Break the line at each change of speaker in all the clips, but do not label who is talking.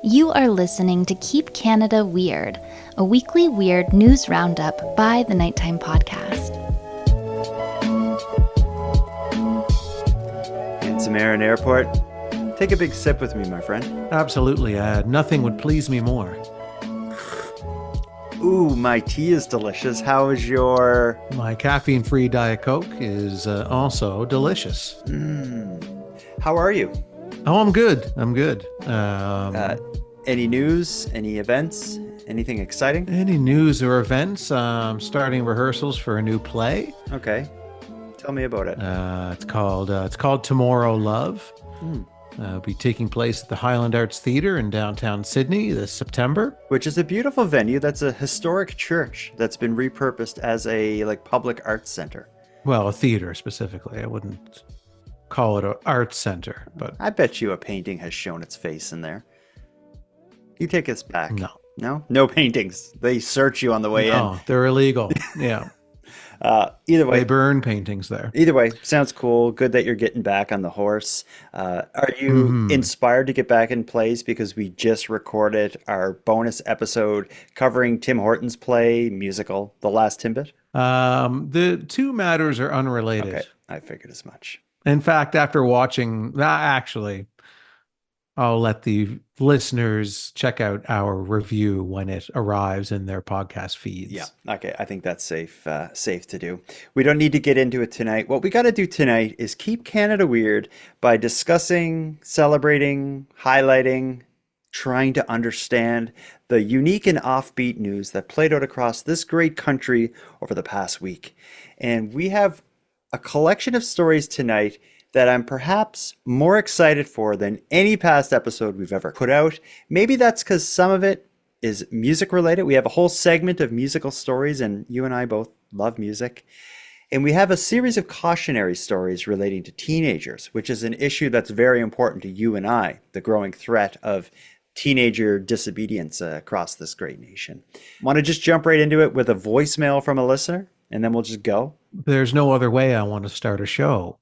You are listening to Keep Canada Weird, a weekly weird news roundup by the Nighttime Podcast.
Handsome Air and Airport. Take a big sip with me, my friend.
Absolutely. Nothing would please me more.
Ooh, my tea is delicious. How is your...
My caffeine-free Diet Coke is also delicious.
How are you?
Oh, I'm good.
Any news? Any events? Anything exciting?
Any news or events? Starting rehearsals for a new play.
Okay. Tell me about it.
It's called Tomorrow Love. It'll be taking place at the Highland Arts Theatre in downtown Sydney this September.
Which is a beautiful venue. That's a historic church that's been repurposed as a public arts center.
Well, a theater specifically. I wouldn't call it an arts center, but
I bet you a painting has shown its face in there. You take us back.
No.
No paintings. They search you on the way in.
No, they're illegal. Yeah.
Either way,
they burn paintings there.
Either way, sounds cool. Good that you're getting back on the horse. Are you inspired to get back in plays? Because we just recorded our bonus episode covering Tim Hortons play musical, The Last Timbit.
The two matters are unrelated.
Okay, I figured as much.
In fact, after watching that, actually, I'll let the listeners check out our review when it arrives in their podcast feeds.
Yeah, okay. I think that's safe to do. We don't need to get into it tonight. What we got to do tonight is keep Canada weird by discussing, celebrating, highlighting, trying to understand the unique and offbeat news that played out across this great country over the past week. And we have a collection of stories tonight that I'm perhaps more excited for than any past episode we've ever put out. Maybe that's because some of it is music related. We have a whole segment of musical stories, and you and I both love music. And we have a series of cautionary stories relating to teenagers, which is an issue that's very important to you and I, the growing threat of teenager disobedience across this great nation. Want to just jump right into it with a voicemail from a listener, and then we'll just go?
There's no other way I want to start a show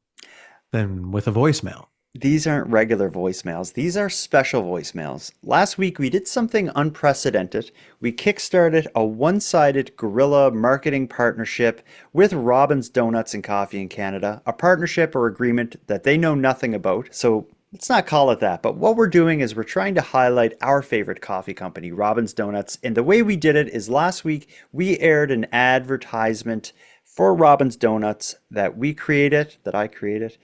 than with a voicemail.
These aren't regular voicemails. These are special voicemails. Last week, we did something unprecedented. We kickstarted a one-sided guerrilla marketing partnership with Robin's Donuts and Coffee in Canada, a partnership or agreement that they know nothing about. So let's not call it that. But what we're doing is we're trying to highlight our favorite coffee company, Robin's Donuts. And the way we did it is last week, we aired an advertisement for Robin's Donuts that I created.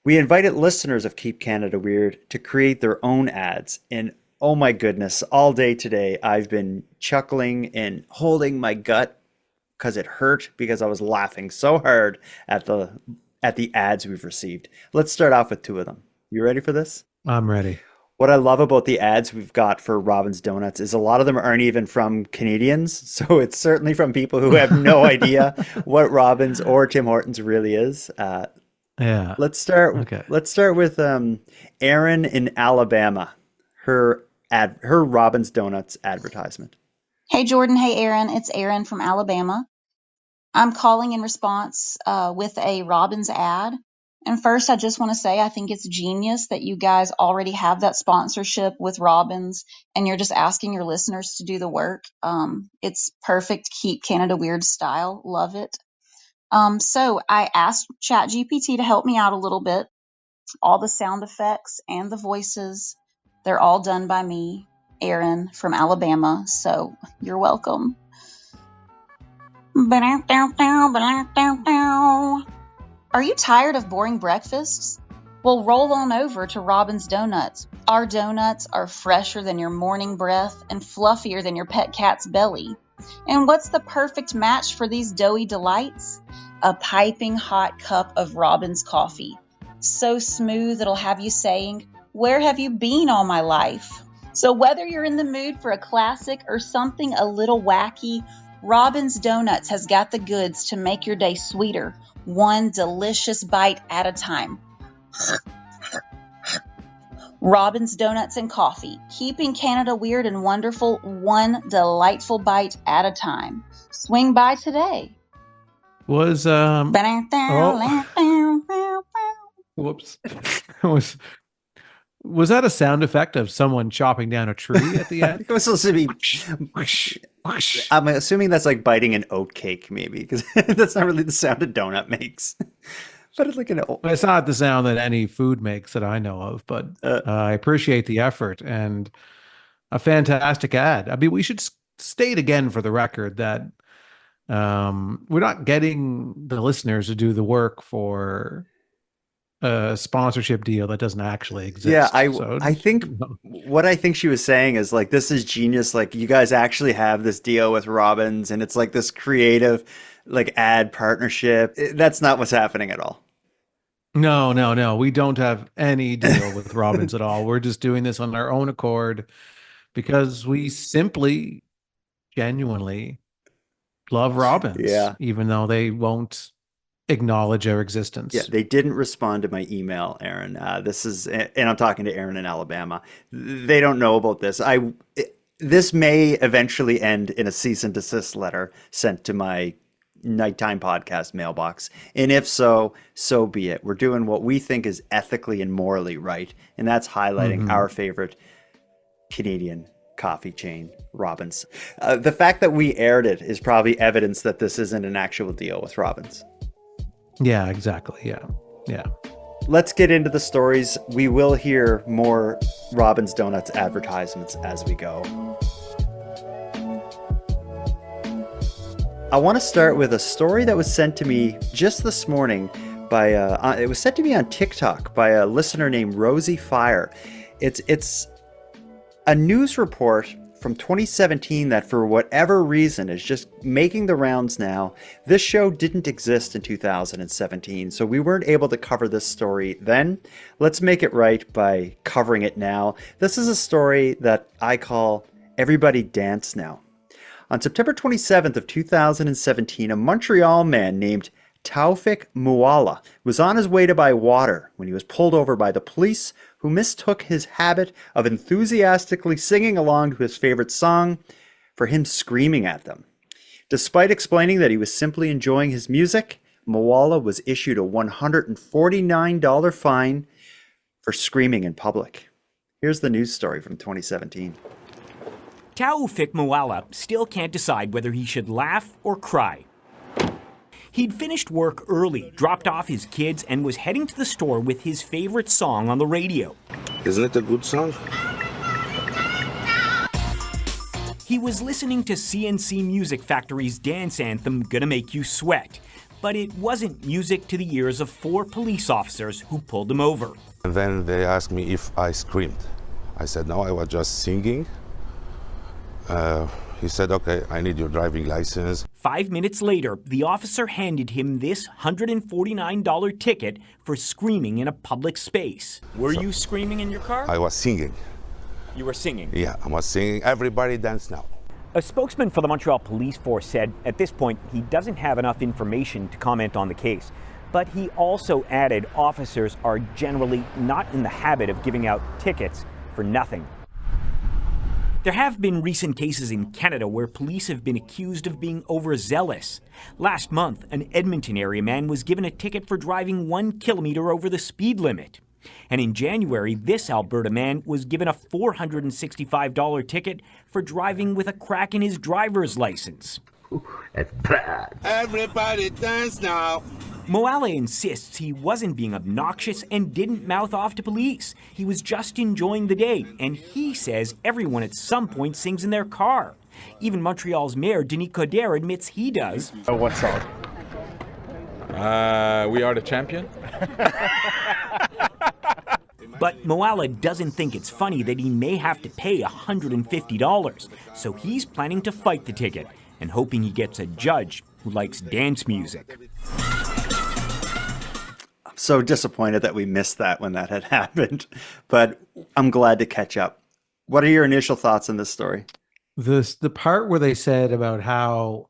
We invited listeners of Keep Canada Weird to create their own ads. And oh my goodness, all day today, I've been chuckling and holding my gut because it hurt because I was laughing so hard at the ads we've received. Let's start off with two of them. You ready for this?
I'm ready.
What I love about the ads we've got for Robin's Donuts is a lot of them aren't even from Canadians. So it's certainly from people who have no idea what Robin's or Tim Hortons really is.
Yeah.
Let's start with Erin in Alabama. Her Robin's Donuts advertisement.
Hey Jordan, hey Erin. It's Erin from Alabama. I'm calling in response with a Robin's ad. And first, I just want to say I think it's genius that you guys already have that sponsorship with Robin's and you're just asking your listeners to do the work. It's perfect Keep Canada Weird style. Love it. So I asked ChatGPT to help me out a little bit. All the sound effects and the voices, they're all done by me, Erin from Alabama. So you're welcome. Are you tired of boring breakfasts? Well, roll on over to Robin's Donuts. Our donuts are fresher than your morning breath and fluffier than your pet cat's belly. And what's the perfect match for these doughy delights? A piping hot cup of Robin's coffee. So smooth it'll have you saying, "Where have you been all my life?" So whether you're in the mood for a classic or something a little wacky, Robin's Donuts has got the goods to make your day sweeter, one delicious bite at a time. Robin's Donuts and Coffee, keeping Canada weird and wonderful, one delightful bite at a time. Swing by today.
Was whoops. Was that a sound effect of someone chopping down a tree at the
I
end?
think it was supposed to be.
Whoosh, whoosh.
I'm assuming that's like biting an oat cake, maybe, because that's not really the sound a donut makes. But it's like an oat.
It's not the sound that any food makes that I know of, but
Uh,
I appreciate the effort and a fantastic ad. I mean, we should state again for the record that we're not getting the listeners to do the work for a sponsorship deal that doesn't actually
yeah,
exist. So,
I think what I think she was saying is like this is genius. Like you guys actually have this deal with Robbins, and it's like this creative, like ad partnership. That's not what's happening at all.
no, no, no. We don't have any deal with Robbins at all. We're just doing this on our own accord because we simply, genuinely love Robbins,
Yeah.
even though they won't acknowledge our
Yeah,
existence.
they didn't respond to my email, Aaron. This is, and I'm talking to Aaron in Alabama. They don't know about this. This may eventually end in a cease and desist letter sent to my nighttime podcast mailbox. And if so, so be it. We're doing what we think is ethically and morally right, and that's highlighting
Mhm.
our favorite Canadian coffee chain, Robbins. The fact that we aired it is probably evidence that this isn't an actual deal with Robbins.
Yeah, exactly. Yeah. Yeah.
Let's get into the stories. We will hear more Robbins Donuts advertisements as we go. I want to start with a story that was sent to me just this morning by it was sent to me on TikTok by a listener named Rosie Fire. It's a news report from 2017 that for whatever reason is just making the rounds now. This show didn't exist in 2017, so we weren't able to cover this story then. Let's make it right by covering it now. This is a story that I call Everybody Dance Now. On September 27th of 2017, a Montreal man named Taufik Muala was on his way to buy water when he was pulled over by the police, who mistook his habit of enthusiastically singing along to his favorite song for him screaming at them. Despite explaining that he was simply enjoying his music, Muala was issued a $149 fine for screaming in public. Here's the news story from 2017.
Taufik Muala still can't decide whether he should laugh or cry. He'd finished work early, dropped off his kids, and was heading to the store with his favorite song on the radio.
Isn't it a good song?
He was listening to CNC Music Factory's dance anthem, Gonna Make You Sweat. But it wasn't music to the ears of 4 police officers who pulled him over.
And then they asked me if I screamed. I said, no, I was just singing. He said, okay, I need your driving license.
5 minutes later, the officer handed him this $149 ticket for screaming in a public space. Were you screaming in your car?
I was singing.
You were singing.
Yeah, I was singing. Everybody dance now.
A spokesman for the Montreal Police Force said at this point he doesn't have enough information to comment on the case. But he also added officers are generally not in the habit of giving out tickets for nothing. There have been recent cases in Canada where police have been accused of being overzealous. Last month, an Edmonton area man was given a ticket for driving 1 kilometer over the speed limit. And in January, this Alberta man was given a $465 ticket for driving with a crack in his driver's license.
That's bad.
Everybody dance now.
Moala insists he wasn't being obnoxious and didn't mouth off to police. He was just enjoying the day, and he says everyone at some point sings in their car. Even Montreal's mayor, Denis Coderre, admits he does.
What song? We Are the Champion.
But Moala doesn't think it's funny that he may have to pay $150, so he's planning to fight the ticket and hoping he gets a judge who likes dance music.
I'm so disappointed that we missed that when that had happened, but I'm glad to catch up. What are your initial thoughts on this story?
The part where they said about how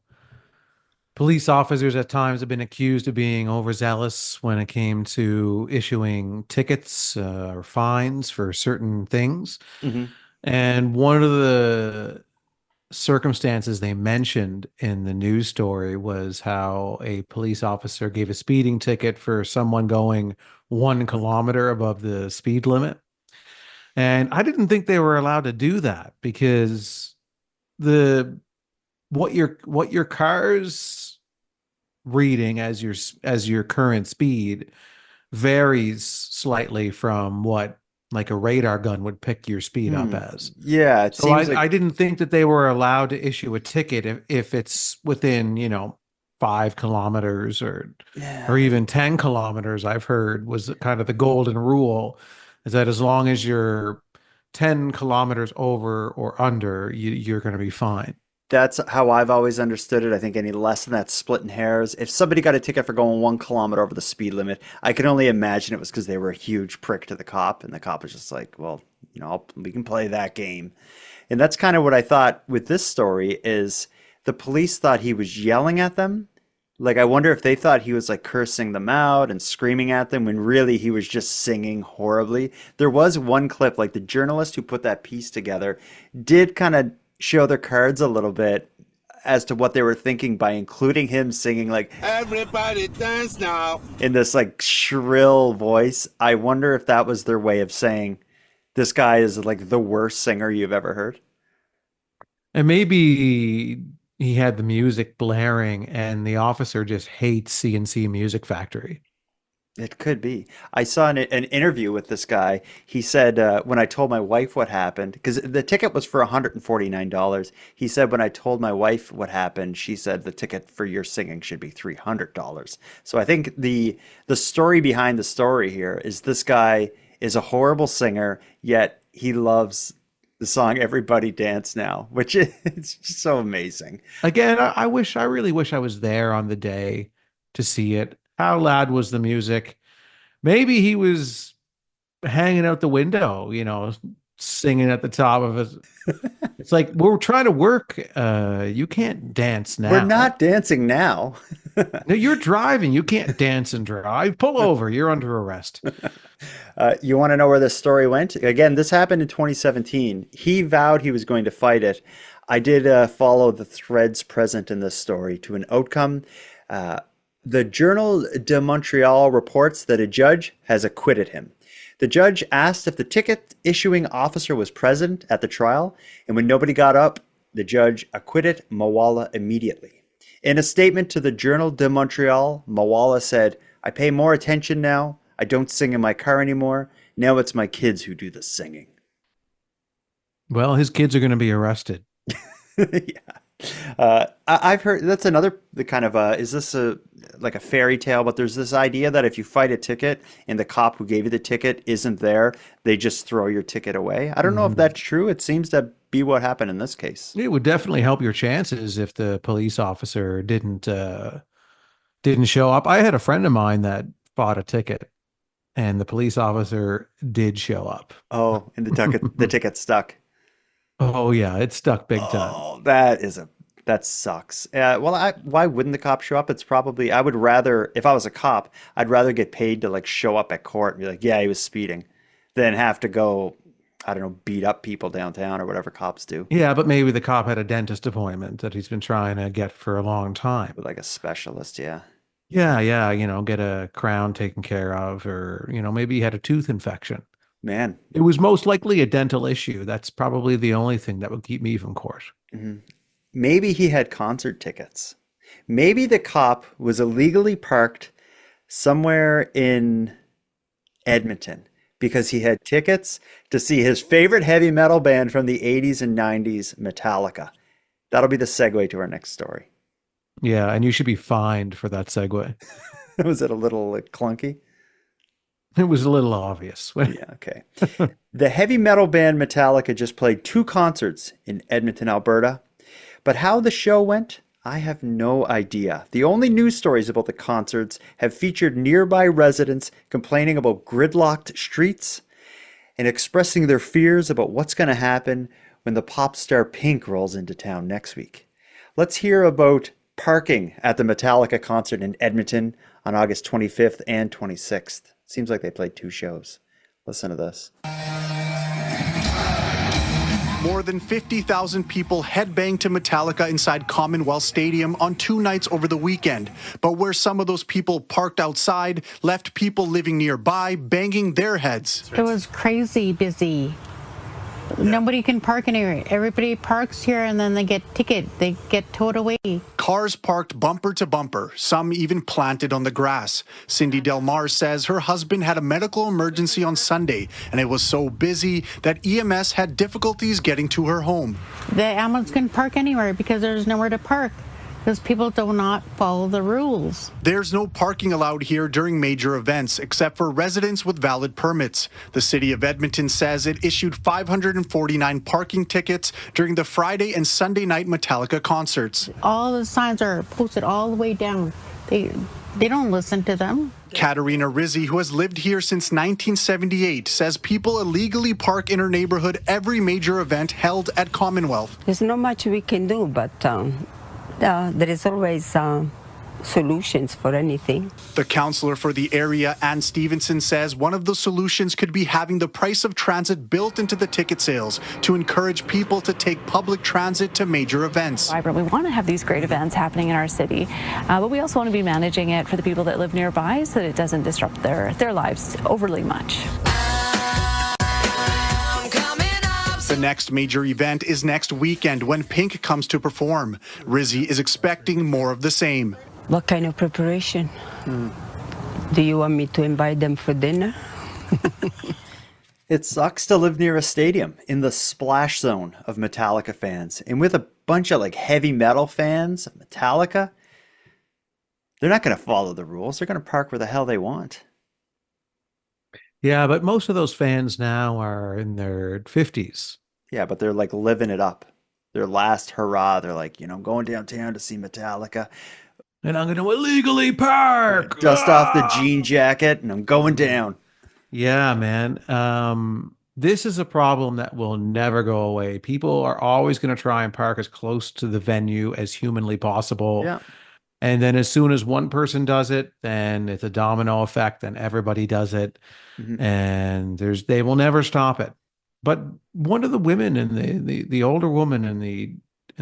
police officers at times have been accused of being overzealous when it came to issuing tickets or fines for certain things.
Mm-hmm.
And one of the circumstances they mentioned in the news story was how a police officer gave a speeding ticket for someone going 1 kilometer above the speed limit. And I didn't think they were allowed to do that because the what your car's reading as your current speed varies slightly from what like a radar gun would pick your speed up as.
Yeah, it
So
seems like
I didn't think that they were allowed to issue a ticket if it's within, 5 kilometers or even 10 kilometers. I've heard was kind of the golden rule is that as long as you're 10 kilometers over or under, you're going to be fine.
that's how I've always understood it. I think any less than that, splitting hairs. If somebody got a ticket for going 1 kilometer over the speed limit, I can only imagine it was because they were a huge prick to the cop, and the cop was just like, "Well, we can play that game." And that's kind of what I thought with this story is the police thought he was yelling at them. Like, I wonder if they thought he was like cursing them out and screaming at them when really he was just singing horribly. There was one clip, like the journalist who put that piece together did kind of show their cards a little bit as to what they were thinking by including him singing like
Everybody dance now.
in this like shrill voice. I wonder if that was their way of saying this guy is like the worst singer you've ever heard.
And maybe he had the music blaring and the officer just hates CNC Music Factory.
It could be. I saw an interview with this guy. He said, when I told my wife what happened, because the ticket was for $149. He said, when I told my wife what happened, she said the ticket for your singing should be $300. So I think the story behind the story here is this guy is a horrible singer, yet he loves the song Everybody Dance Now, which is just so amazing.
Again, I really wish I was there on the day to see it. How loud was the music? Maybe he was hanging out the window, singing at the top of his. It's like, we're trying to work. You can't dance now.
We're not dancing now.
No, you're driving. You can't dance and drive. Pull over. You're under arrest.
You want to know where this story went? Again, this happened in 2017. He vowed he was going to fight it. I did follow the threads present in this story to an outcome. The Journal de Montreal reports that a judge has acquitted him. The judge asked if the ticket issuing officer was present at the trial, and when nobody got up, the judge acquitted Mawala immediately. In a statement to the Journal de Montreal, Mawala said, "I pay more attention now. I don't sing in my car anymore. Now it's my kids who do the singing."
Well, his kids are going to be arrested.
Yeah. I've heard that's another the kind of is this like a fairy tale? But there's this idea that if you fight a ticket and the cop who gave you the ticket isn't there, they just throw your ticket away. I don't know if that's true. It seems to be what happened in this case.
It would definitely help your chances if the police officer didn't show up. I had a friend of mine that bought a ticket, and the police officer did show up.
Oh, and the ticket stuck.
Oh yeah, it stuck big time.
Oh, that sucks. Well, why wouldn't the cop show up? It's probably I would rather if I was a cop, I'd rather get paid to like show up at court and be like, yeah, he was speeding, than have to go, I don't know, beat up people downtown or whatever cops do.
Yeah, but maybe the cop had a dentist appointment that he's been trying to get for a long time.
With like a specialist, yeah.
Yeah, get a crown taken care of, or maybe he had a tooth infection.
Man.
It was most likely a dental issue. That's probably the only thing that would keep me from court.
Mm-hmm. Maybe he had concert tickets. Maybe the cop was illegally parked somewhere in Edmonton because he had tickets to see his favorite heavy metal band from the 80s and 90s, Metallica. That'll be the segue to our next story.
Yeah, and you should be fined for that segue.
Was it a little clunky?
It was a little obvious.
Yeah, okay. The heavy metal band Metallica just played 2 concerts in Edmonton, Alberta. But how the show went, I have no idea. The only news stories about the concerts have featured nearby residents complaining about gridlocked streets and expressing their fears about what's going to happen when the pop star Pink rolls into town next week. Let's hear about parking at the Metallica concert in Edmonton on August 25th and 26th. Seems like they played 2 shows. Listen to this.
More than 50,000 people headbanged to Metallica inside Commonwealth Stadium on 2 nights over the weekend. But where some of those people parked outside, left people living nearby banging their heads.
It was crazy busy. Nobody can park anywhere. Everybody parks here and then they get they get towed away.
Cars parked bumper to bumper, some even planted on the grass. Cindy Del Mar says her husband had a medical emergency on Sunday, and it was so busy that EMS had difficulties getting to her home.
The ambulance can park anywhere because there's nowhere to park, because people do not follow the rules.
There's no parking allowed here during major events, except for residents with valid permits. The city of Edmonton says it issued 549 parking tickets during the Friday and Sunday night Metallica concerts.
All the signs are posted all the way down. They don't listen to them.
Katerina Rizzi, who has lived here since 1978, says people illegally park in her neighborhood every major event held at Commonwealth.
There's not much we can do, but there is always solutions for anything.
The councillor for the area, Ann Stevenson, says one of the solutions could be having the price of transit built into the ticket sales to encourage people to take public transit to major events.
Vibrant. We want to have these great events happening in our city, but we also want to be managing it for the people that live nearby so that it doesn't disrupt their lives overly much.
The next major event is next weekend when Pink comes to perform. Rizzi is expecting more of the same.
What kind of preparation? Do you want me to invite them for dinner?
It sucks to live near a stadium in the splash zone of Metallica fans. And with a bunch of like heavy metal fans of Metallica, they're not going to follow the rules. They're going to park where the hell they want.
Yeah, but most of those fans now are in their 50s.
Yeah, but they're like living it up. Their last hurrah. They're like, going downtown to see Metallica.
And I'm going to illegally park.
Dust off the jean jacket and I'm going down.
Yeah, man. This is a problem that will never go away. People are always going to try and park as close to the venue as humanly possible.
Yeah.
And then as soon as one person does it, then it's a domino effect and everybody does it.
Mm-hmm.
And they will never stop it. But one of the women in the older woman in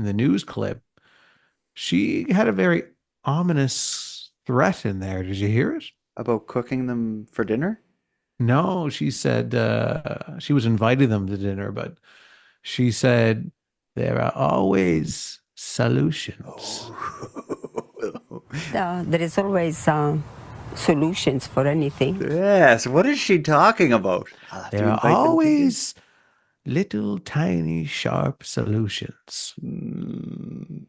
the news clip, she had a very ominous threat in there. Did you hear it?
About cooking them for dinner?
No, she said she was inviting them to dinner, but she said there are always solutions.
There is always solutions for anything.
Yes. What is she talking about?
There are always little tiny sharp solutions.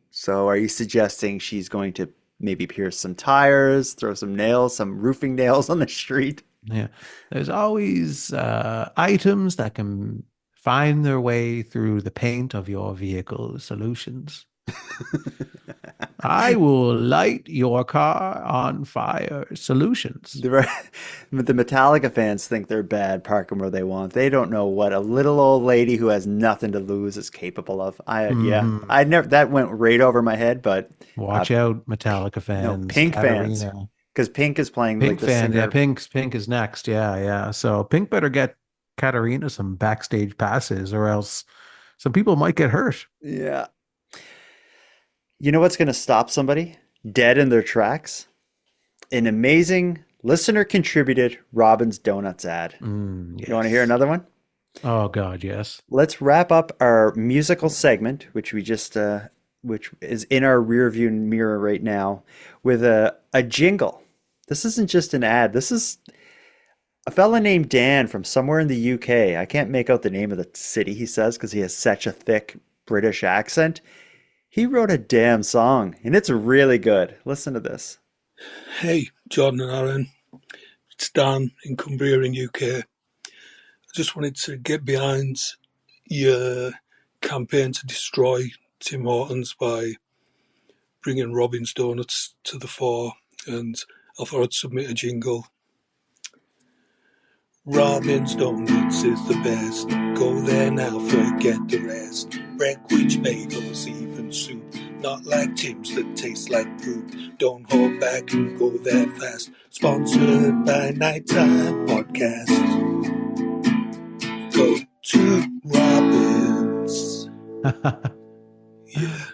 So are you suggesting she's going to maybe pierce some tires, throw some nails, some roofing nails on the street?
Yeah. There's always items that can find their way through the paint of your vehicle. Solutions. I will light your car on fire. Solutions.
The Metallica fans think they're bad parking where they want. They don't know what a little old lady who has nothing to lose is capable of. I never, that went right over my head, but
watch out, Metallica fans.
No, Pink fans. Because Pink is playing
Pink
like the
fan,
singer.
yeah, Pink is next. Yeah. So Pink better get Katarina some backstage passes or else some people might get hurt.
Yeah. You know what's going to stop somebody dead in their tracks? An amazing listener-contributed Robin's Donuts ad.
Yes.
You want to hear another one?
Oh, God, yes.
Let's wrap up our musical segment, which we just, which is in our rearview mirror right now, with a jingle. This isn't just an ad. This is a fella named Dan from somewhere in the UK. I can't make out the name of the city, he says, because he has such a thick British accent. He wrote a damn song, and it's really good. Listen to this.
Hey, Jordan and Aaron. It's Dan in Cumbria in UK. I just wanted to get behind your campaign to destroy Tim Hortons by bringing Robin's Donuts to the fore, and I thought I'd submit a jingle. Robin's Donuts is the best. Go there now, forget the rest. Breckwich bagels, even soup. Not like Tim's that taste like poop. Don't hold back and go there fast. Sponsored by Nighttime Podcast. Go to Robin's. Yeah.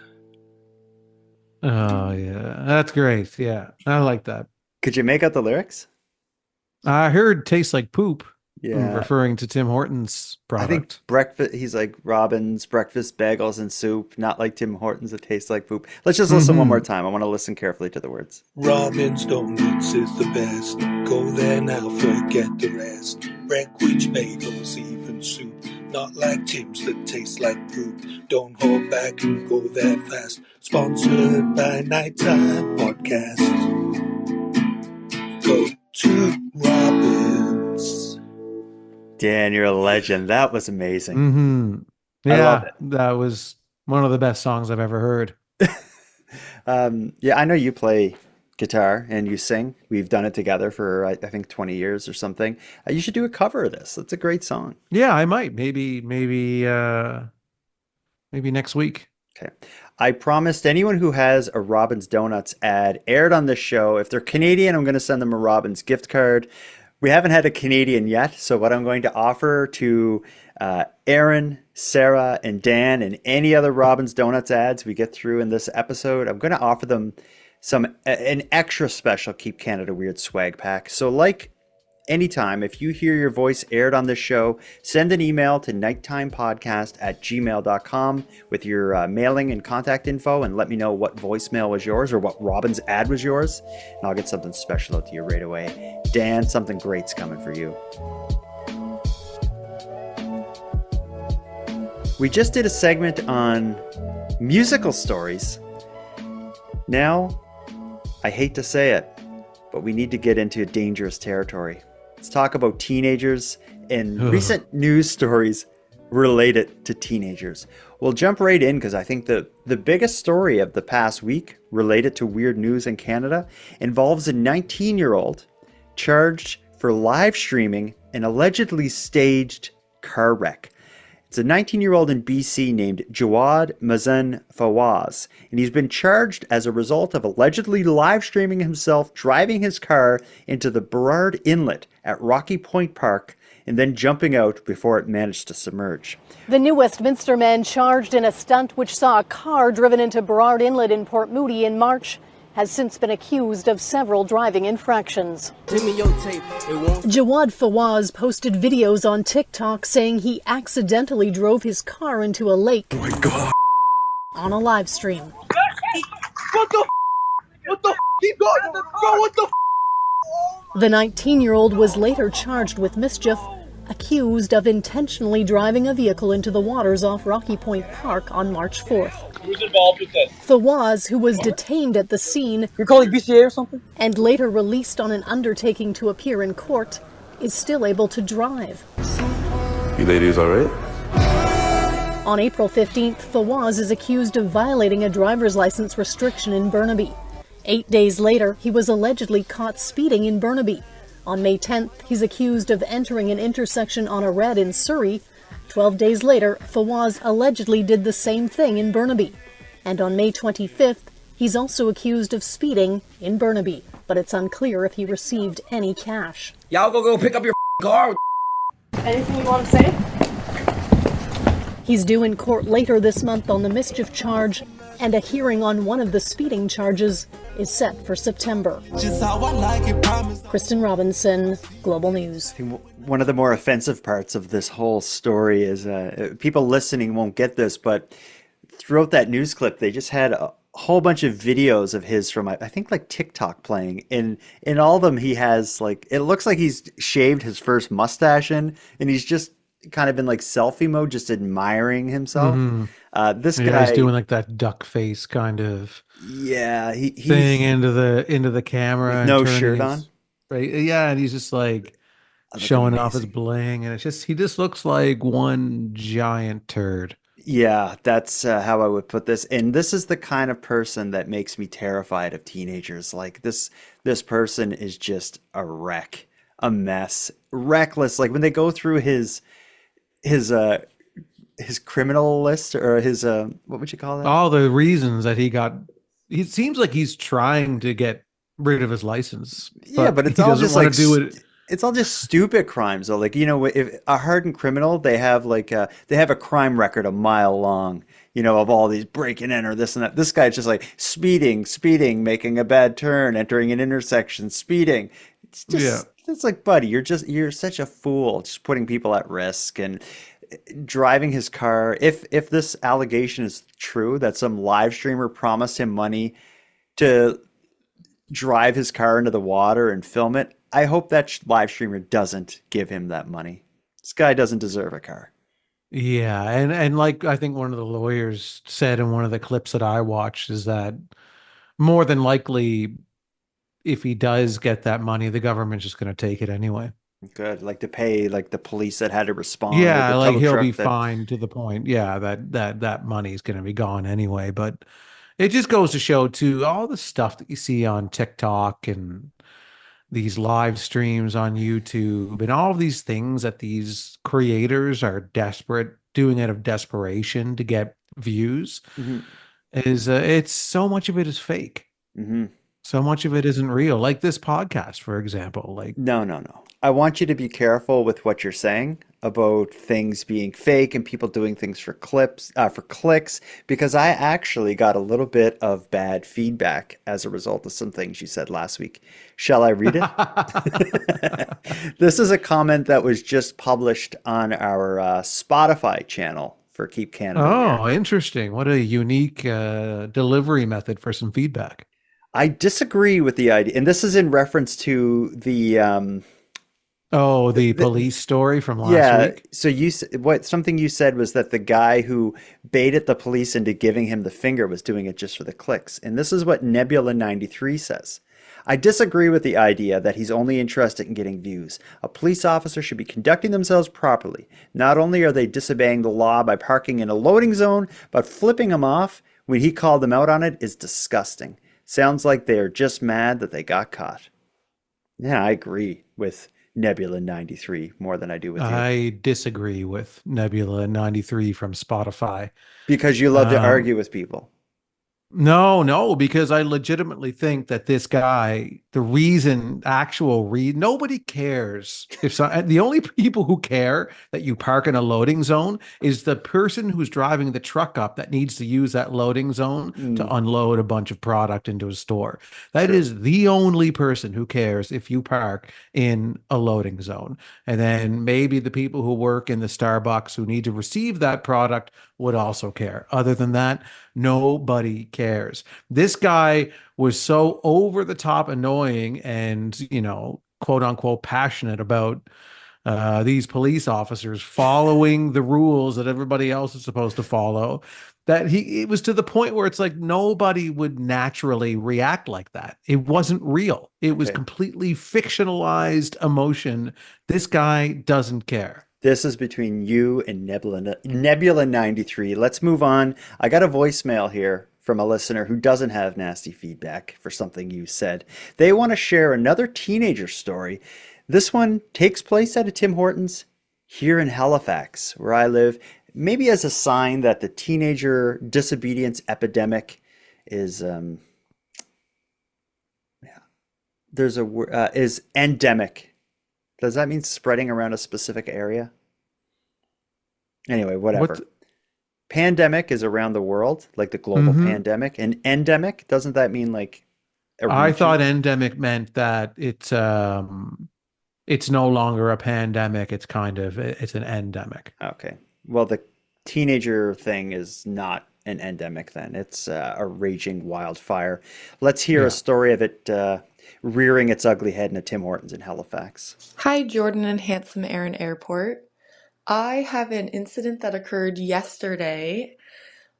Oh, yeah. That's great. Yeah. I like that.
Could you make out the lyrics?
I heard tastes like poop.
Yeah.
referring to Tim Hortons
I think
product.
breakfast, he's like Robin's breakfast bagels and soup, not like Tim Hortons that tastes like poop. Let's just listen one more time. I want to listen carefully to the words.
Robin's Donuts is the best. Go there now, forget the rest. Breckwich bagels, even soup. Not like Tim's that taste like poop. Don't hold back and go there fast. Sponsored by Nighttime Podcast. Go to Robin's.
Dan, you're a legend. That was amazing.
Mm-hmm.
I love
Yeah,
it.
that was one of the best songs I've ever heard.
Yeah, I know you play guitar and you sing. We've done it together for I think 20 years or something. You should do a cover of this. It's a great song.
Yeah, I might. Maybe next week.
Okay. I promised anyone who has a Robin's Donuts ad aired on this show, if they're Canadian, I'm going to send them a Robin's gift card. We haven't had a Canadian yet, so what I'm going to offer to Aaron, Sarah, and Dan, and any other Robin's Donuts ads we get through in this episode, I'm going to offer them an extra special Keep Canada Weird swag pack. So like anytime, if you hear your voice aired on this show, send an email to nighttimepodcast@gmail.com with your mailing and contact info and let me know what voicemail was yours or what Robin's ad was yours, and I'll get something special out to you right away. Dan, something great's coming for you. We just did a segment on musical stories. Now, I hate to say it, but we need to get into dangerous territory. Let's talk about teenagers and recent news stories related to teenagers. We'll jump right in because I think the biggest story of the past week related to weird news in Canada involves a 19-year-old charged for live streaming an allegedly staged car wreck. It's a 19-year-old in BC named Jawad Mazen Fawaz, and he's been charged as a result of allegedly live streaming himself driving his car into the Burrard Inlet at Rocky Point Park and then jumping out before it managed to submerge.
The New Westminster man charged in a stunt which saw a car driven into Burrard Inlet in Port Moody in March has since been accused of several driving infractions. Jawad Fawaz posted videos on TikTok saying he accidentally drove his car into a lake. Oh my God. On a live stream.
What the? What the? Keep going, bro. What the?
The 19-year-old was later charged with mischief, accused of intentionally driving a vehicle into the waters off Rocky Point Park on March 4th.
Who's involved with this?
Fawaz, who was detained at the scene,
You're calling BCA or something?
and later released on an undertaking to appear in court, is still able to drive.
You ladies all right?
On April 15th, Fawaz is accused of violating a driver's license restriction in Burnaby. 8 days later, he was allegedly caught speeding in Burnaby. On May 10th, he's accused of entering an intersection on a red in Surrey. 12 days later, Fawaz allegedly did the same thing in Burnaby. And on May 25th, he's also accused of speeding in Burnaby, but it's unclear if he received any cash.
Y'all go pick up your car.
Anything you want to say? He's due in court later this month on the mischief charge, and a hearing on one of the speeding charges is set for September. Kristen Robinson, Global News.
I think one of the more offensive parts of this whole story is people listening won't get this, but throughout that news clip, they just had a whole bunch of videos of his from, I think, like TikTok playing. In all of them, he has like, it looks like he's shaved his first mustache and he's just kind of in like selfie mode, just admiring himself. This guy,
he's doing like that duck face kind of
he
thing into the camera,
with no shirt on.
Right, yeah, and he's just like showing off his bling, and it's just he just looks like one giant turd.
Yeah, that's how I would put this. And this is the kind of person that makes me terrified of teenagers. Like this person is just a wreck, a mess, reckless. Like when they go through his criminal list or his what would you call that?
All the reasons that he got. It seems like he's trying to get rid of his license.
Yeah, but it's
he
all
doesn't
just
want
like
to do it.
It's all just stupid crimes. Though, like if a hardened criminal, they have like they have a crime record a mile long. Of all these breaking in or this and that. This guy's just like speeding, making a bad turn, entering an intersection, speeding. It's just It's like, buddy, you're such a fool, just putting people at risk and driving his car. If this allegation is true that some live streamer promised him money to drive his car into the water and film it, I hope that live streamer doesn't give him that money. This guy doesn't deserve a car.
Yeah, and like I think one of the lawyers said in one of the clips that I watched is that more than likely, if he does get that money, the government's just going to take it anyway.
Good, like to pay like the police that had to respond or
Yeah,
the
like
tow
he'll be
truck that.
fined to the point, yeah, that money is going to be gone anyway. But it just goes to show too, all the stuff that you see on TikTok and these live streams on YouTube and all of these things that these creators are desperate, doing out of desperation to get views,
Hmm.
is it's so much of it is fake.
Hmm.
So much of it isn't real. Like this podcast, for example. Like,
No, no, no. I want you to be careful with what you're saying about things being fake and people doing things for for clicks, because I actually got a little bit of bad feedback as a result of some things you said last week. Shall I read it? This is a comment that was just published on our Spotify channel for Keep Canada Weird.
oh, interesting. What a unique delivery method for some feedback.
I disagree with the idea, and this is in reference to
Oh, the
the
police story from last
yeah.
week.
So what something you said was that the guy who baited the police into giving him the finger was doing it just for the clicks, and this is what Nebula 93 says. I disagree with the idea that he's only interested in getting views. A police officer should be conducting themselves properly. Not only are they disobeying the law by parking in a loading zone, but flipping him off when he called them out on it is disgusting. Sounds like they are just mad that they got caught. Yeah, I agree with Nebula 93 more than I do with you.
I disagree with Nebula 93 from Spotify.
Because you love to
Um,
argue with people.
No, because I legitimately think that this guy, the reason, nobody cares if the only people who care that you park in a loading zone is the person who's driving the truck up that needs to use that loading zone to unload a bunch of product into a store. That
True.
is the only person who cares if you park in a loading zone. And then maybe the people who work in the Starbucks who need to receive that product would also care. Other than that, nobody cares. This guy was so over the top annoying and, quote unquote, passionate about these police officers following the rules that everybody else is supposed to follow, that it was to the point where it's like nobody would naturally react like that. It wasn't real. It was
Okay.
completely fictionalized emotion. This guy doesn't care.
This is between you and Nebula 93. Let's move on. I got a voicemail here from a listener who doesn't have nasty feedback for something you said. They want to share another teenager story. This one takes place at a Tim Hortons here in Halifax, where I live, maybe as a sign that the teenager disobedience epidemic is is endemic. Does that mean spreading around a specific area? Anyway, whatever. Pandemic is around the world, like the global pandemic. And endemic, doesn't that mean like a
I
region?
thought endemic meant that it's no longer a pandemic. It's an endemic.
Okay. Well, the teenager thing is not an endemic then. It's a raging wildfire. Let's hear
Yeah.
a story of it rearing its ugly head in a Tim Hortons in Halifax.
Hi, Jordan and Handsome Aaron Airport. I have an incident that occurred yesterday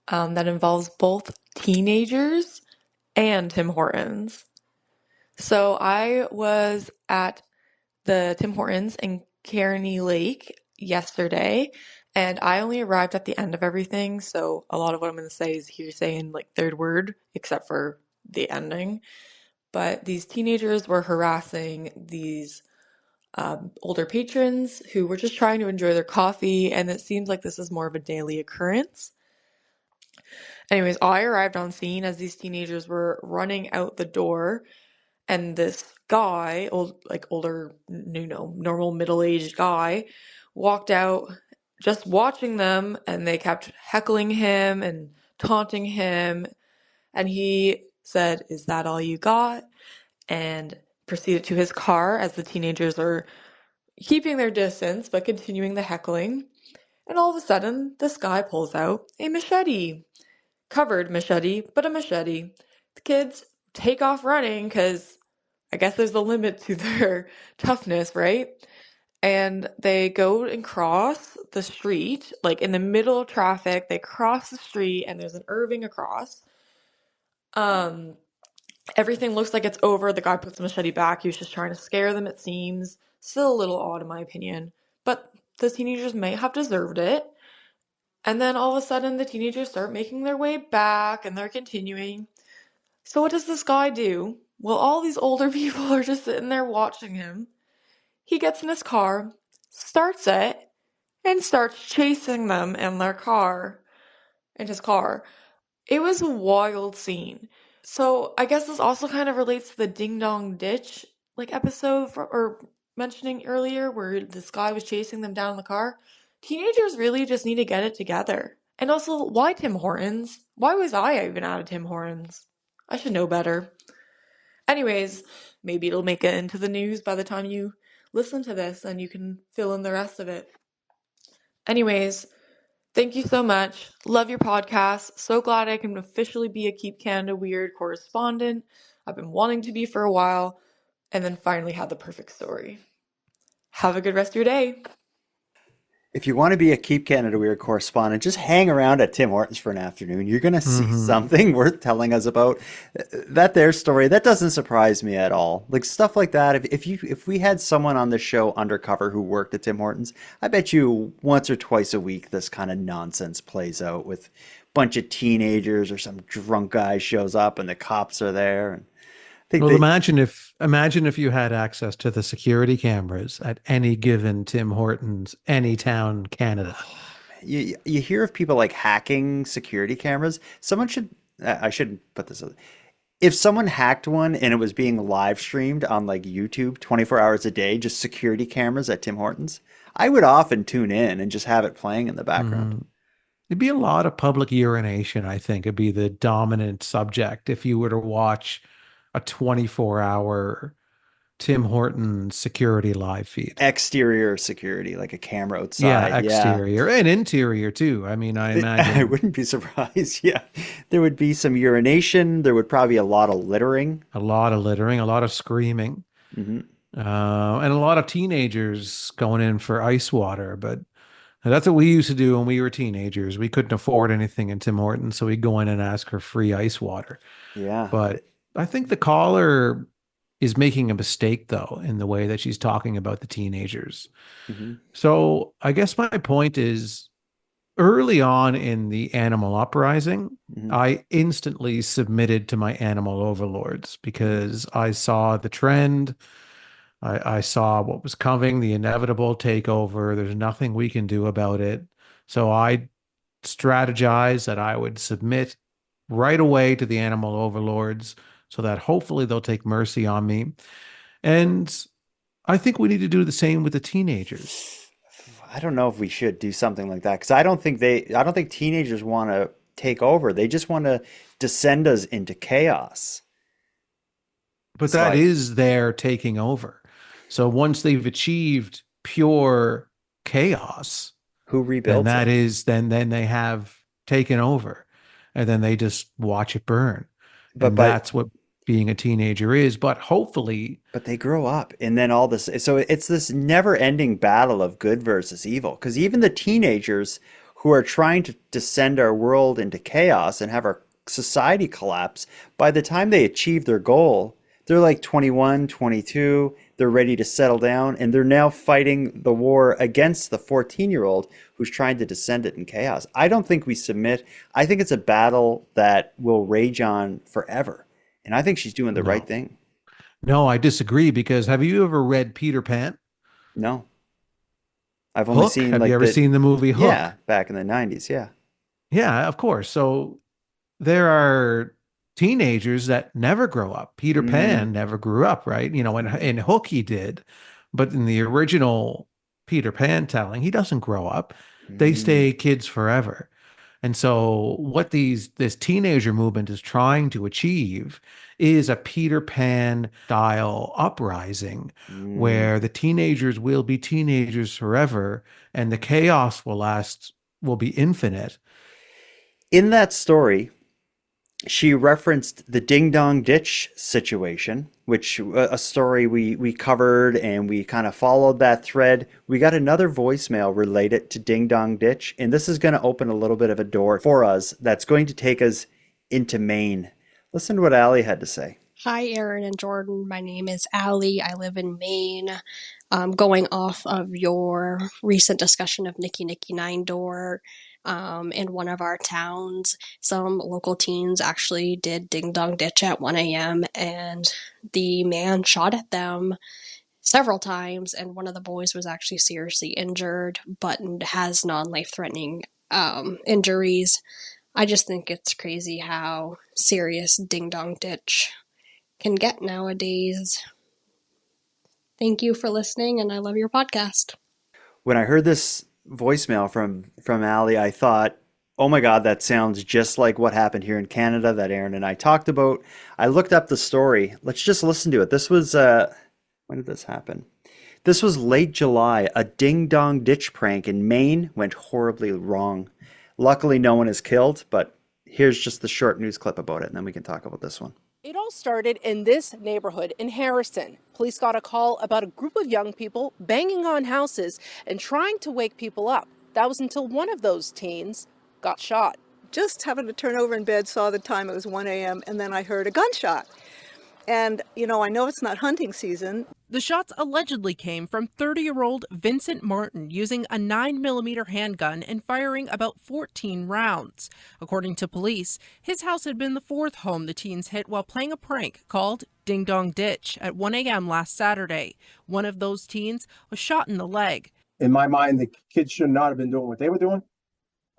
that involves both teenagers and Tim Hortons. So I was at the Tim Hortons in Kearney Lake yesterday, and I only arrived at the end of everything, so a lot of what I'm going to say is hearsay and like third word, except for the ending. But these teenagers were harassing these older patrons who were just trying to enjoy their coffee, and it seems like this is more of a daily occurrence. Anyways, I arrived on scene as these teenagers were running out the door, and this guy, older, normal middle-aged guy, walked out just watching them, and they kept heckling him and taunting him, and he said, "Is that all you got?" And proceeded to his car as the teenagers are keeping their distance but continuing the heckling. And all of a sudden, this guy pulls out a machete. Covered machete, but a machete. The kids take off running because I guess there's a limit to their toughness, right? And they go and cross the street, like in the middle of traffic. They cross the street and there's an Irving across. Everything looks like it's over. The guy puts the machete back. He was just trying to scare them, it seems. Still a little odd in my opinion. But the teenagers may have deserved it. And then all of a sudden the teenagers start making their way back and they're continuing. So what does this guy do? Well, all these older people are just sitting there watching him. He gets in his car, starts it, and starts chasing them in their car, in his car. It was a wild scene. So I guess this also kind of relates to the Ding Dong Ditch episode or mentioning earlier where this guy was chasing them down in the car. Teenagers really just need to get it together. And also, why Tim Hortons? Why was I even out of Tim Hortons? I should know better. Anyways, maybe it'll make it into the news by the time you listen to this and you can fill in the rest of it. Anyways, thank you so much. Love your podcast. So glad I can officially be a Keep Canada Weird correspondent. I've been wanting to be for a while and then finally had the perfect story. Have a good rest of your day.
If you want to be a Keep Canada Weird correspondent, just hang around at Tim Hortons for an afternoon. You're going to see something worth telling us about. Their story, that doesn't surprise me at all. Like stuff like that. If we had someone on the show undercover who worked at Tim Hortons, I bet you once or twice a week this kind of nonsense plays out with a bunch of teenagers or some drunk guy shows up and the cops are there. And
well, imagine if you had access to the security cameras at any given Tim Hortons, any town, Canada.
You hear of people like hacking security cameras. Someone should, I shouldn't put this, if someone hacked one and it was being live streamed on like YouTube 24 hours a day, just security cameras at Tim Hortons, I would often tune in and just have it playing in the background.
It'd be a lot of public urination, I think. It'd be the dominant subject if you were to watch a 24-hour Tim Hortons security live feed.
Exterior security, like a camera outside.
Yeah, exterior and interior too. I mean, I imagine.
I wouldn't be surprised. Yeah. There would be some urination. There would probably be a lot of littering.
A lot of screaming. And a lot of teenagers going in for ice water. But that's what we used to do when we were teenagers. We couldn't afford anything in Tim Hortons, so we'd go in and ask for free ice water.
Yeah.
But I think the caller is making a mistake, though, in the way that she's talking about the teenagers. So I guess my point is, early on in the animal uprising, I instantly submitted to my animal overlords because I saw the trend. I saw what was coming, the inevitable takeover. There's nothing we can do about it. So I strategized that I would submit right away to the animal overlords so that hopefully they'll take mercy on me. And I think we need to do the same with the teenagers.
I don't know if we should do something like that because I don't think teenagers want to take over. They just want to descend us into chaos.
But that is their taking over. So once they've achieved pure chaos,
who rebuilds
then they have taken over, and then they just watch it burn. But that's what being a teenager is. But hopefully,
but they grow up, and then all this. So it's this never-ending battle of good versus evil. Because even the teenagers who are trying to descend our world into chaos and have our society collapse, by the time they achieve their goal, they're like 21, 22. They're ready to settle down, and they're now fighting the war against the 14-year-old who's trying to descend it in chaos. I don't think we submit. I think it's a battle that will rage on forever, and I think she's doing the right thing.
No, I disagree, because have you ever read Peter Pan?
No. I've only seen
Have you ever seen the movie Hook?
Yeah, back in the 90s, yeah.
Yeah, of course. So there are teenagers that never grow up. Peter Pan never grew up, right? You know, in Hook he did, but in the original Peter Pan telling, he doesn't grow up. They stay kids forever. And so what this teenager movement is trying to achieve is a Peter Pan style uprising where the teenagers will be teenagers forever and the chaos will be infinite.
In that story, she referenced the Ding Dong Ditch situation, which a story we covered, and we kind of followed that thread. We got another voicemail related to Ding Dong Ditch, and this is going to open a little bit of a door for us that's going to take us into Maine. Listen to what Allie had to say.
Hi, Aaron and Jordan. My name is Allie. I live in Maine. Going off of your recent discussion of Nicky Nicky Nine Door in one of our towns, some local teens actually did Ding Dong Ditch at 1 a.m. and the man shot at them several times, and one of the boys was actually seriously injured but has non-life-threatening injuries. I just think it's crazy how serious Ding Dong Ditch can get nowadays. Thank you for listening, and I love your podcast.
When I heard this voicemail from Allie, I thought, oh my God, that sounds just like what happened here in Canada that Aaron and I talked about. I looked up the story. Let's just listen to it. This was, when did this happen? This was late July. A Ding Dong Ditch prank in Maine went horribly wrong. Luckily, no one is killed, but here's just the short news clip about it, and then we can talk about this one.
It all started in this neighborhood in Harrison. Police got a call about a group of young people banging on houses and trying to wake people up. That was until one of those teens got shot.
Just happened to turn over in bed, saw the time, it was 1 a.m., and then I heard a gunshot. And, you know, I know it's not hunting season.
The shots allegedly came from 30-year-old Vincent Martin using a 9mm handgun and firing about 14 rounds. According to police, his house had been the fourth home the teens hit while playing a prank called Ding Dong Ditch at 1 a.m. last Saturday. One of those teens was shot in the leg.
In my mind, the kids should not have been doing what they were doing.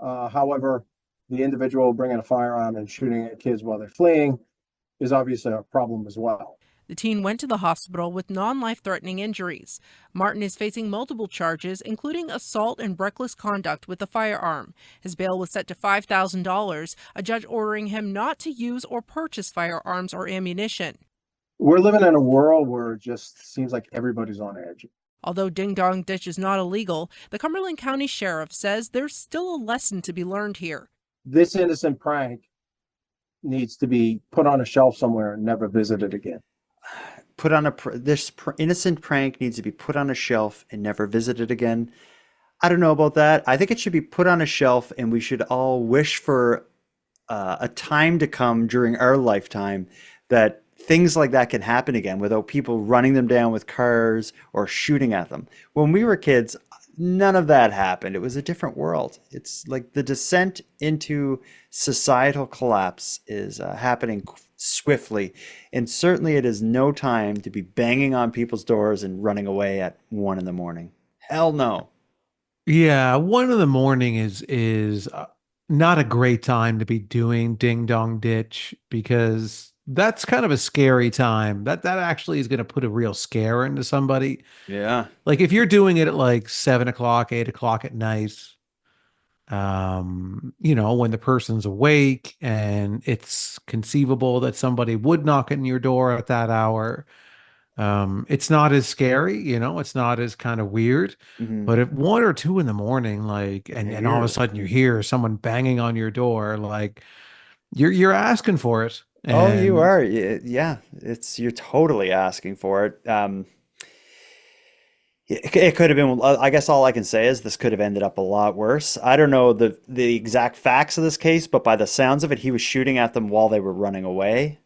However, the individual bringing a firearm and shooting at kids while they're fleeing is obviously a problem as well.
The teen went to the hospital with non-life-threatening injuries. Martin is facing multiple charges, including assault and reckless conduct with a firearm. His bail was set to $5,000, a judge ordering him not to use or purchase firearms or ammunition.
We're living in a world where it just seems like everybody's on edge.
Although Ding Dong Ditch is not illegal, the Cumberland County Sheriff says there's still a lesson to be learned here.
This innocent prank needs to be put on a shelf somewhere and never visited again.
This innocent prank needs to be put on a shelf and never visited again. I don't know about that. I think it should be put on a shelf, and we should all wish for a time to come during our lifetime that things like that can happen again without people running them down with cars or shooting at them. When we were kids, none of that happened. It was a different world. It's like the descent into societal collapse is happening swiftly. And certainly it is no time to be banging on people's doors and running away at 1 a.m. Hell no.
Yeah, 1 a.m. is not a great time to be doing Ding Dong Ditch because that's kind of a scary time. That actually is going to put a real scare into somebody.
Yeah.
Like if you're doing it at like 7 o'clock, 8 o'clock at night, when the person's awake and it's conceivable that somebody would knock on your door at that hour, it's not as scary, it's not as kind of weird.
Mm-hmm.
But at 1 or 2 in the morning, and all of a sudden you hear someone banging on your door, like you're asking for it.
Oh, you are. Yeah, you're totally asking for it. It could have been, I guess all I can say is this could have ended up a lot worse. I don't know the exact facts of this case, but by the sounds of it, he was shooting at them while they were running away.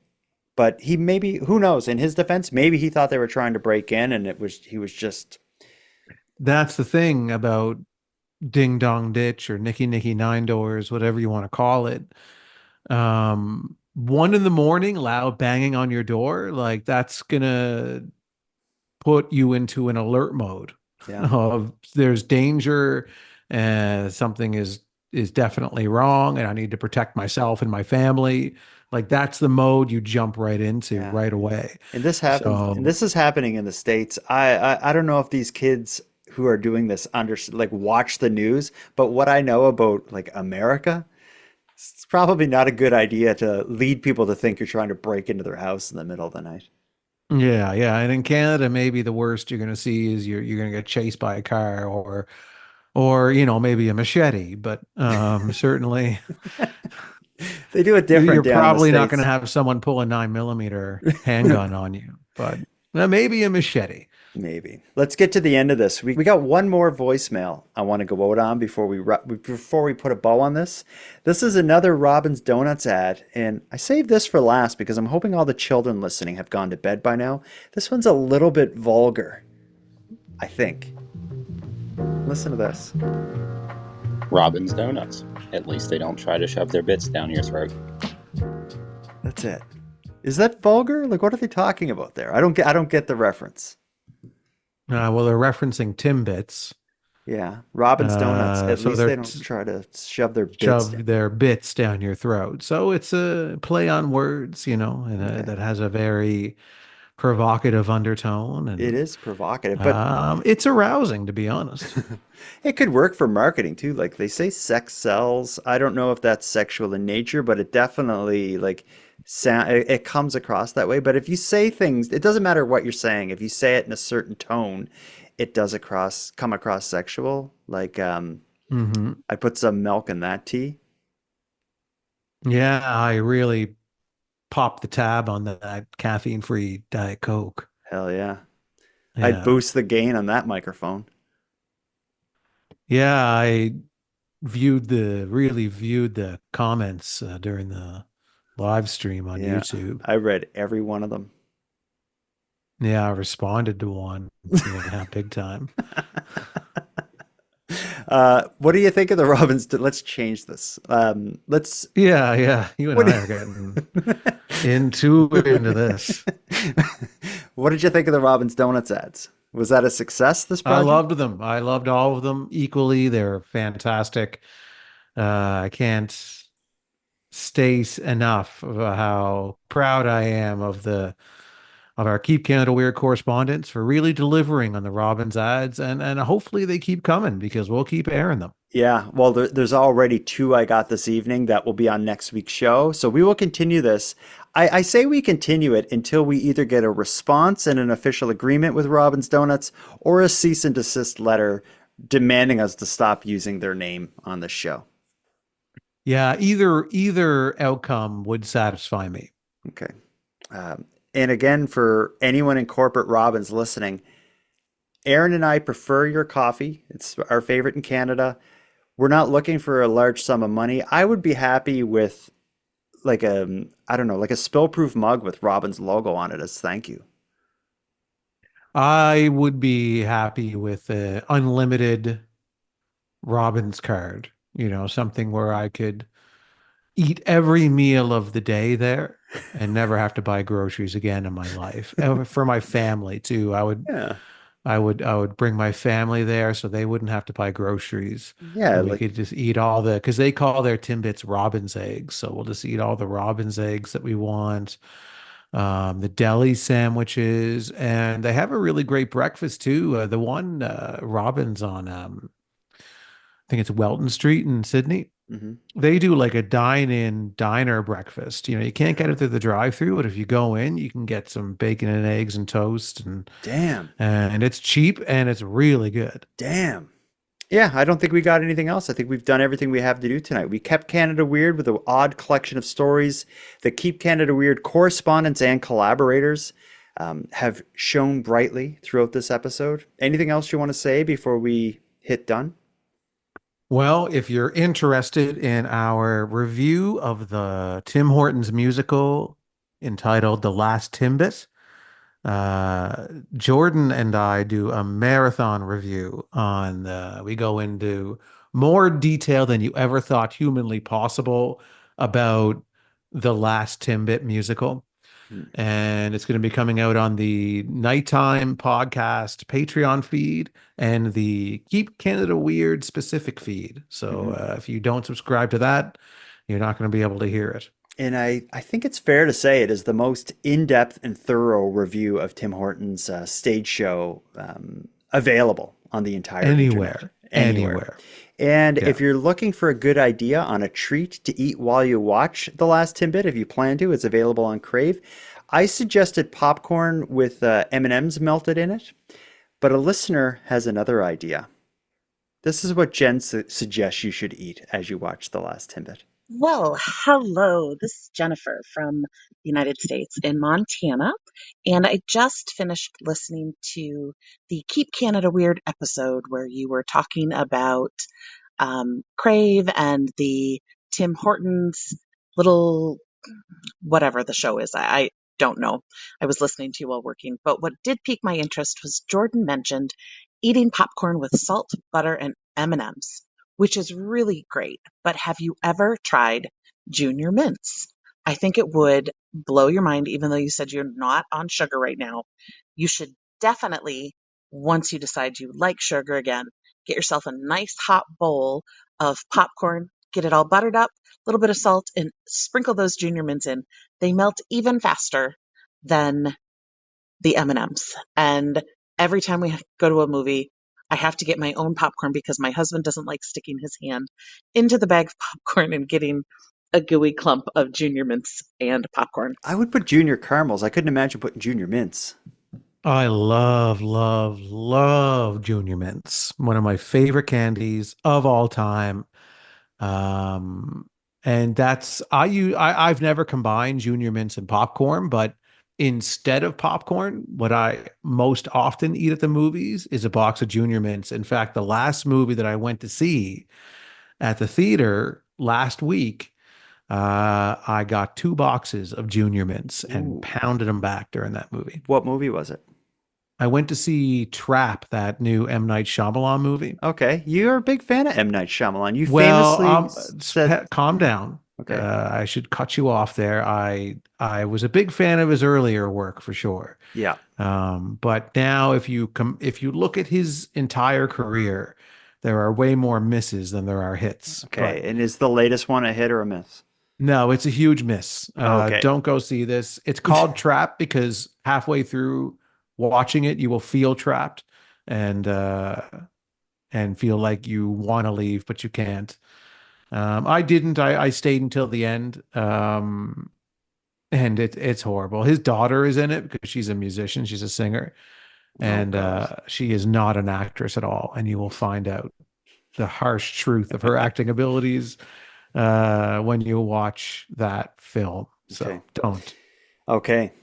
But who knows, in his defense, maybe he thought they were trying to break in and he was just.
That's the thing about Ding Dong Ditch or Nicky Nicky Nine Doors, whatever you want to call it. 1 in the morning, loud banging on your door, like that's gonna put you into an alert mode.
Yeah.
Of there's danger, something is definitely wrong, and I need to protect myself and my family. Like that's the mode you jump right into right away.
And this happens. And this is happening in the States. I don't know if these kids who are doing this watch the news, but what I know about like America, It's probably not a good idea to lead people to think you're trying to break into their house in the middle of the night.
Yeah, yeah. And in Canada, maybe the worst you're going to see is you're going to get chased by a car or maybe a machete. But certainly,
They do it
you're
different down in the
probably not going to
States.
have someone pull a 9 millimeter handgun on you. But maybe a machete.
Maybe. Let's get to the end of this. We got one more voicemail I want to go out on before we put a bow on this. This is another Robin's Donuts ad, and I saved this for last because I'm hoping all the children listening have gone to bed by now. This one's a little bit vulgar, I think. Listen to this.
Robin's Donuts. At least they don't try to shove their bits down your throat.
That's it. Is that vulgar? Like, what are they talking about there? I don't get the reference.
Well, they're referencing Timbits.
Yeah, Robin's Donuts. At
so
least they don't try to shove their
bits down your throat. So it's a play on words, and that has a very provocative undertone. And
it is provocative, but
it's arousing, to be honest.
It could work for marketing too. Like they say, sex sells. I don't know if that's sexual in nature, but it definitely it comes across that way. But if you say things, it doesn't matter what you're saying. If you say it in a certain tone, it does come across sexual. Like I put some milk in that tea.
Yeah, I really popped the tab on that caffeine-free Diet Coke.
Hell yeah.
Yeah.
I'd boost the gain on that microphone.
Yeah, I really viewed the comments during the live stream on YouTube.
I read every one of them.
Yeah, I responded to one. Big time.
What do you think of the Robins? Let's change this.
Yeah. You and I are getting into this.
What did you think of the Robins Donuts ads? Was that a success, this project?
I loved them. I loved all of them equally. They're fantastic. I can't state enough of how proud I am of our Keep Canada Weird correspondents for really delivering on the Robins ads, and hopefully they keep coming because we'll keep airing them.
Yeah, well, there's already 2 I got this evening that will be on next week's show, so we will continue this. I say we continue it until we either get a response and an official agreement with Robin's Donuts or a cease and desist letter demanding us to stop using their name on the show.
Yeah, either outcome would satisfy me.
Okay. And again, for anyone in corporate Robins listening, Aaron and I prefer your coffee. It's our favorite in Canada. We're not looking for a large sum of money. I would be happy with like a spill-proof mug with Robin's logo on it as thank you.
I would be happy with an unlimited Robin's card, something where I could eat every meal of the day there and never have to buy groceries again in my life. For my family too. I would bring my family there so they wouldn't have to buy groceries.
Yeah,
we could just eat all because they call their Timbits Robin's eggs. So we'll just eat all the Robin's eggs that we want. The deli sandwiches, and they have a really great breakfast too. The one Robin's on, I think it's Welton Street in Sydney.
Mm-hmm.
They do like a dine-in diner breakfast. You can't get it through the drive-through, but if you go in, you can get some bacon and eggs and toast, and it's cheap and it's really good.
Damn. Yeah, I don't think we got anything else. I think we've done everything we have to do tonight. We kept Canada weird with an odd collection of stories that Keep Canada Weird correspondents and collaborators have shown brightly throughout this episode. Anything else you want to say before we hit done?
Well, if you're interested in our review of the Tim Hortons musical entitled The Last Timbit, Jordan and I do a marathon review on we go into more detail than you ever thought humanly possible about The Last Timbit musical. And it's going to be coming out on the Nighttime Podcast Patreon feed and the Keep Canada Weird specific feed. So if you don't subscribe to that, you're not going to be able to hear it.
And I think it's fair to say it is the most in-depth and thorough review of Tim Hortons' stage show available on the entire internet.
Anywhere.
And if you're looking for a good idea on a treat to eat while you watch The Last Timbit, if you plan to, it's available on Crave. I suggested popcorn with M&Ms melted in it, but a listener has another idea. This is what Jen suggests you should eat as you watch The Last Timbit.
Well, hello. This is Jennifer from the United States in Montana, and I just finished listening to the Keep Canada Weird episode where you were talking about Crave and the Tim Hortons little whatever the show is. I don't know. I was listening to you while working, but what did pique my interest was Jordan mentioned eating popcorn with salt, butter, and M&Ms, which is really great. But have you ever tried Junior Mints? I think it would blow your mind, even though you said you're not on sugar right now. You should definitely, once you decide you like sugar again, get yourself a nice hot bowl of popcorn, get it all buttered up, a little bit of salt, and sprinkle those Junior Mints in. They melt even faster than the M&Ms. And every time we go to a movie, I have to get my own popcorn because my husband doesn't like sticking his hand into the bag of popcorn and getting a gooey clump of Junior Mints and popcorn.
I would put Junior Caramels. I couldn't imagine putting Junior Mints.
I love, love, love Junior Mints. One of my favorite candies of all time. And that's I've never combined Junior Mints and popcorn, but instead of popcorn, what I most often eat at the movies is a box of Junior Mints. In fact, the last movie that I went to see at the theater last week, I got 2 boxes of Junior Mints and pounded them back during that movie.
What movie was it?
I went to see Trap, that new M. Night Shyamalan movie.
Okay. You're a big fan of M. Night Shyamalan. You
Well,
famously said...
calm down.
Okay.
I should cut you off there. I was a big fan of his earlier work for sure.
Yeah.
But now if you look at his entire career, there are way more misses than there are hits.
Okay. And is the latest one a hit or a miss?
No, it's a huge miss.
Okay.
Don't go see this. It's called Trap because halfway through watching it, you will feel trapped and feel like you want to leave, but you can't. I didn't. I stayed until the end. And it's horrible. His daughter is in it because she's a musician. She's a singer. And she is not an actress at all. And you will find out the harsh truth of her acting abilities when you watch that film. So don't.
Okay.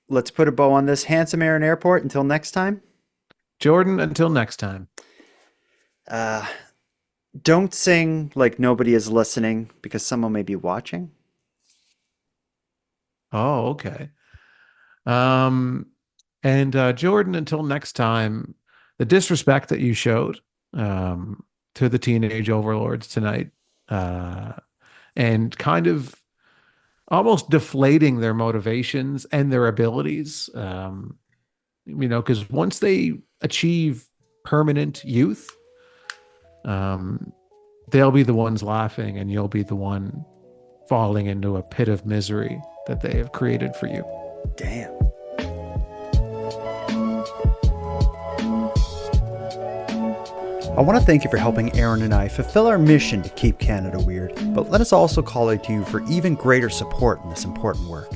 Let's put a bow on this. Handsome Aaron Airport. Until next time.
Jordan, until next time.
Don't sing like nobody is listening because someone may be watching.
Oh, okay. And Jordan, until next time, the disrespect that you showed to the teenage overlords tonight, and kind of almost deflating their motivations and their abilities, because once they achieve permanent youth, they'll be the ones laughing and you'll be the one falling into a pit of misery that they have created for you.
Damn. I want to thank you for helping Aaron and I fulfill our mission to keep Canada weird, but let us also call out to you for even greater support in this important work.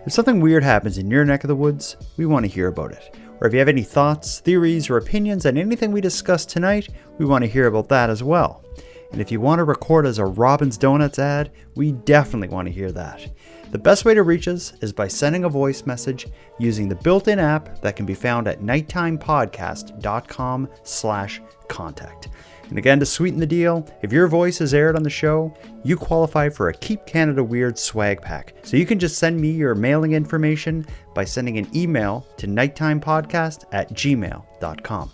If something weird happens in your neck of the woods, we want to hear about it. Or if you have any thoughts, theories, or opinions on anything we discussed tonight, we want to hear about that as well. And if you want to record as a Robin's Donuts ad, we definitely want to hear that. The best way to reach us is by sending a voice message using the built-in app that can be found at nighttimepodcast.com/contact. And again, to sweeten the deal, if your voice is aired on the show, you qualify for a Keep Canada Weird swag pack. So you can just send me your mailing information by sending an email to nighttimepodcast@gmail.com.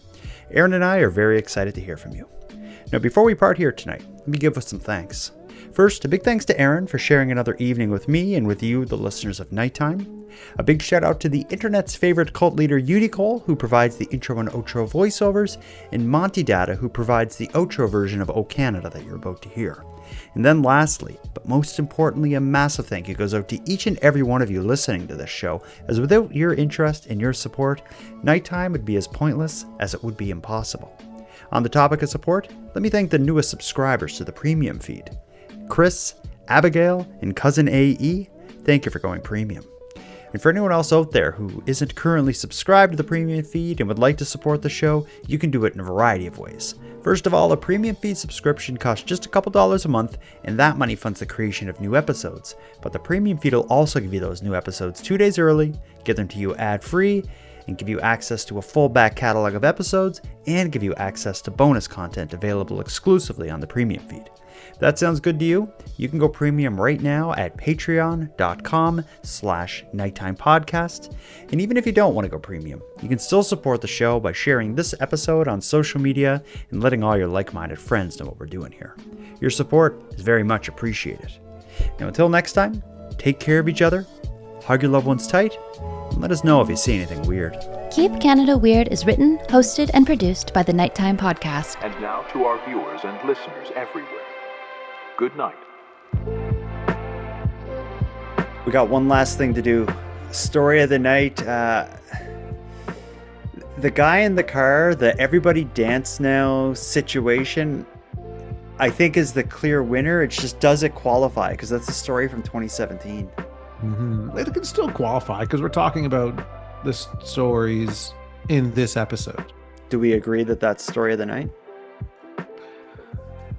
Aaron and I are very excited to hear from you. Now, before we part here tonight, let me give us some thanks. First, a big thanks to Aaron for sharing another evening with me and with you, the listeners of Nighttime. A big shout out to the internet's favorite cult leader, Udicole, who provides the intro and outro voiceovers, and Monty Data, who provides the outro version of O Canada that you're about to hear. And then lastly, but most importantly, a massive thank you goes out to each and every one of you listening to this show, as without your interest and your support, Nighttime would be as pointless as it would be impossible. On the topic of support, let me thank the newest subscribers to the premium feed. Chris, Abigail, and Cousin AE, thank you for going premium. And for anyone else out there who isn't currently subscribed to the premium feed and would like to support the show, you can do it in a variety of ways. First of all, a premium feed subscription costs just a couple dollars a month, and that money funds the creation of new episodes. But the premium feed will also give you those new episodes 2 days early, get them to you ad-free, and give you access to a full back catalog of episodes, and give you access to bonus content available exclusively on the premium feed. If that sounds good to you, you can go premium right now at patreon.com/nighttimepodcast. And even if you don't want to go premium, you can still support the show by sharing this episode on social media and letting all your like-minded friends know what we're doing here. Your support is very much appreciated. Now until next time, take care of each other, hug your loved ones tight, and let us know if you see anything weird.
Keep Canada Weird is written, hosted, and produced by the Nighttime Podcast.
And now to our viewers and listeners everywhere. Good night.
We got one last thing to do. Story of the night. The guy in the car, the everybody dance now situation, I think is the clear winner. It just doesn't qualify because that's a story from 2017.
Mm-hmm. It can still qualify because we're talking about the stories in this episode.
Do we agree that that's story of the night?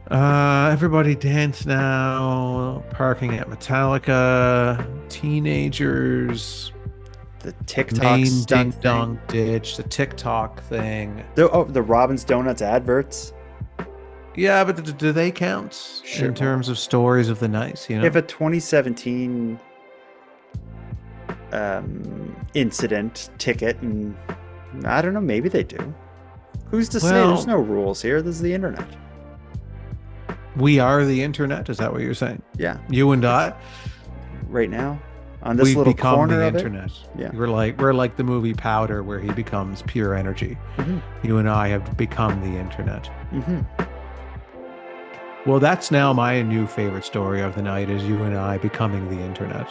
Everybody dance now, parking at Metallica, teenagers,
the TikTok
main
stunt
ding dong ditch, the TikTok thing.
The Robin's Donuts adverts.
Yeah, but do they count in terms of stories of the night? You know,
if a 2017 incident ticket, and I don't know, maybe they do. Who's to say? There's no rules here. This is the internet.
We are the internet. Is that what you're saying?
Yeah.
You and I,
right now, on this little corner of
internet.
Yeah.
We're like the movie Powder, where he becomes pure energy.
Mm-hmm.
You and I have become the internet.
Mm-hmm.
Well, that's now my new favorite story of the night: is you and I becoming the internet.